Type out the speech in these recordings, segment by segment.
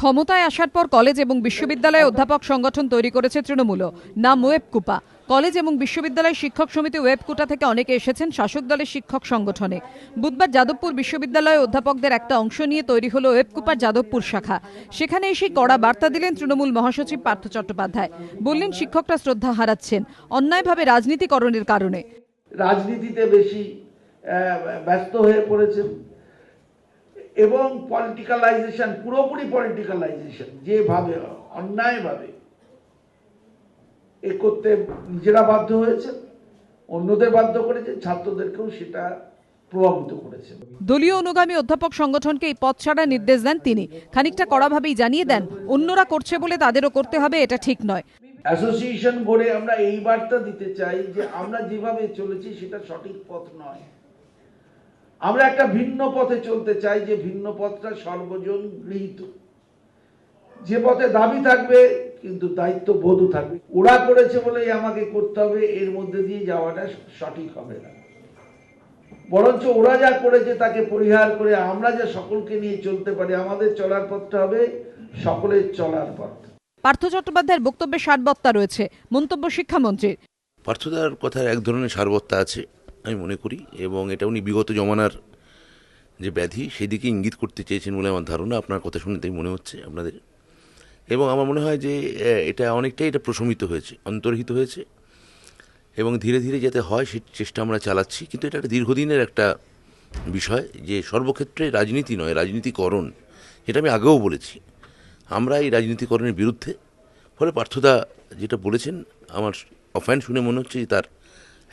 ক্ষমতায় আসার পর কলেজ এবং বিশ্ববিদ্যালয়ে অধ্যাপক সংগঠন তৈরি করেছে তৃণমূল, নাম ওয়েবকুপা। কলেজ এবং বিশ্ববিদ্যালয় শিক্ষক সমিতি ওয়েবকুটা থেকে অনেকে এসেছেন শাসক দলের শিক্ষক সংগঠনে। বুধবার যাদবপুর বিশ্ববিদ্যালয়ে অধ্যাপকদের একটা অংশ নিয়ে তৈরি হলো ওয়েবকুপার যাদবপুর শাখা। সেখানে এসে কড়া বার্তা দিলেন তৃণমূল মহাসচিব পার্থ চট্টোপাধ্যায়। বললেন, শিক্ষকরা শ্রদ্ধা হারাচ্ছেন অন্যায়ভাবে রাজনীতিকরণের কারণে। রাজনীতিতে বেশি ব্যস্ত হয়ে পড়েছেন এবং পলিটিক্যালাইজেশন, পুরোপুরি পলিটিক্যালাইজেশন, যেভাবে অন্যায়ভাবে এ করতে নিজেরা বাধ্য হয়েছে, অন্যদের বাধ্য করেছে, ছাত্রদেরকেও সেটা প্রভাবিত করেছে। দলীয় অনুগামী অধ্যাপক সংগঠনকে এই পথ ছাড়ার নির্দেশ দেন তিনি। খানিকটা কড়াভাবেই জানিয়ে দেন, অন্যরা করছে বলে তাদেরও করতে হবে, এটা ঠিক নয়। অ্যাসোসিয়েশন গড়ে আমরা এই বার্তা দিতে চাই যে আমরা যেভাবে চলেছি সেটা সঠিক পথ নয়। আমরা একটা ভিন্ন পথে চলতে চাই, যে ভিন্ন পথটা সর্বজন গৃহীত, যে পথে দাবি থাকবে কিন্তু দায়িত্ব বোধও থাকবে। ওরা করেছে বলেই আমাকে করতে হবে, এর মধ্যে দিয়ে যাওয়াটা সঠিক হবে না। বরঞ্চ ওরা যা করেছে তাকে পরিহার করে আমরা যে সকলকে নিয়ে চলতে পারি, আমাদের চলার পথটা হবে সকলের চলার পথ। পার্থ চট্টোপাধ্যায়ের বক্তব্যে সারবত্তা রয়েছে, মন্তব্য শিক্ষামন্ত্রীর। পার্থদার কথার এক ধরনের সারবত্তা আছে আমি মনে করি, এবং এটা উনি বিগত জমানার যে ব্যাধি সেদিকে ইঙ্গিত করতে চেয়েছেন বলে আমার ধারণা। আপনার কথা শুনে তাই মনে হচ্ছে আপনাদের, এবং আমার মনে হয় যে এটা অনেকটাই এটা প্রশমিত হয়েছে, অন্তর্হিত হয়েছে, এবং ধীরে ধীরে যাতে হয় সেই চেষ্টা আমরা চালাচ্ছি। কিন্তু এটা একটা দীর্ঘদিনের একটা বিষয়, যে সর্বক্ষেত্রে রাজনীতি নয়, রাজনীতিকরণ, যেটা আমি আগেও বলেছি। আমরা এই রাজনীতিকরণের বিরুদ্ধে। ফলে পার্থদা যেটা বলেছেন আমার অফহ্যান্ড শুনে মনে হচ্ছে যে তার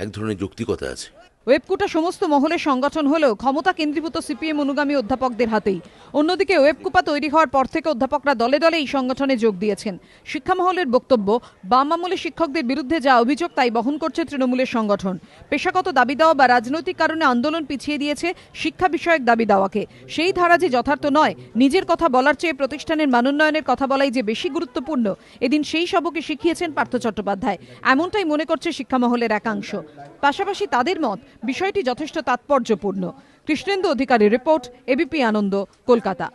এক ধরনের যৌক্তিকতা আছে। ওয়েবকুটা সমস্ত মহলের সংগঠন হলেও ক্ষমতা কেন্দ্রীভূত সিপিএম অনুগামী অধ্যাপকদের হাতেই। অন্যদিকে ওয়েবকুপা তৈরি হওয়ার পর থেকে অধ্যাপকরা দলে দলে এই সংগঠনে যোগ দিয়েছেন। শিক্ষা মহলের বক্তব্য, বাম আমলে শিক্ষকদের বিরুদ্ধে যা অভিযোগ তাই বহন করছে তৃণমূলের সংগঠন। পেশাগত দাবি দেওয়া বা রাজনৈতিক কারণে আন্দোলন পিছিয়ে দিয়েছে শিক্ষা বিষয়ক দাবি দেওয়াকে। সেই ধারা যে যথার্থ নয়, নিজের কথা বলার চেয়ে প্রতিষ্ঠানের মানোন্নয়নের কথা বলাই যে বেশি গুরুত্বপূর্ণ, এদিন সেই সবকে শিখিয়েছেন পার্থ চট্টোপাধ্যায়। এমনটাই মনে করছে শিক্ষা মহলের একাংশ। পাশাপাশি তাদের মত, বিষয়টি যথেষ্ট তাৎপর্যপূর্ণ। কৃষ্ণেন্দু অধিকারীর রিপোর্ট, এবিপি আনন্দ, কলকাতা।